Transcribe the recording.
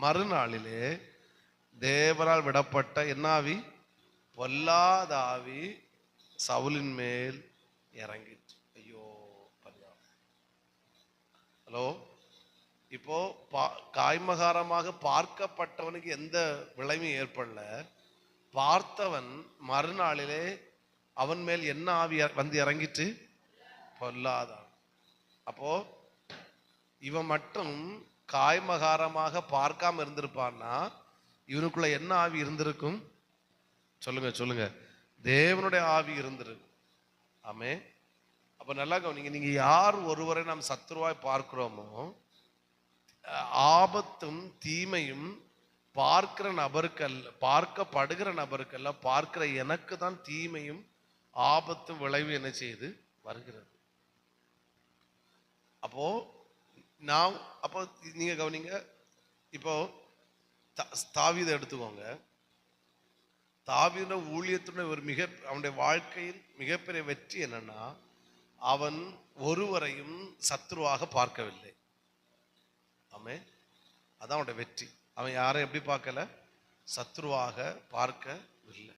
மறுநாளிலே தேவரால் விடப்பட்ட என்னாவி, பொல்லாத ஆவி சவுலின் மேல் இறங்கிட்டு. ஐயோ பரிதாபம். ஹலோ, இப்போ காய்மகாரமாக பார்க்கப்பட்டவனுக்கு எந்த விளைவும் ஏற்படல. பார்த்தவன் மறுநாளிலே அவன் மேல் என்ன ஆவி வந்து இறங்கிட்டு? பொல்லாதான். அப்போ இவன் மட்டும் காய்மகாரமாக பார்க்காம இருந்திருப்பான்னா இவனுக்குள்ள என்ன ஆவி இருந்திருக்கும்? சொல்லுங்க சொல்லுங்க. தேவனுடைய ஆவி இருந்திருக்கு. ஆமே. அப்ப நல்லா கவனிங்க. நீங்க யார் ஒருவரை நாம் சத்துருவாய் பார்க்கிறோமோ, ஆபத்தும் தீமையும் பார்க்கிற நபருக்கல்ல, பார்க்கப்படுகிற நபருக்கல்ல, பார்க்கிற எனக்கு தான் தீமையும் ஆபத்தும் விளைவு என்ன செய்யுது? வருகிறது. அப்போ நான் அப்போ நீங்க கவனிங்க. இப்போ தாவீதை எடுத்துக்கோங்க. தாவீது ஊழியத்துடைய ஒரு அவனுடைய வாழ்க்கையில் மிகப்பெரிய வெற்றி என்னன்னா, அவன் ஒருவரையும் சத்துருவாக பார்க்கவில்லை. ஆமே. அதான் அவனுடைய வெற்றி. அவன் யாரை எப்படி பார்க்கல? சத்துருவாக பார்க்கவில்லை.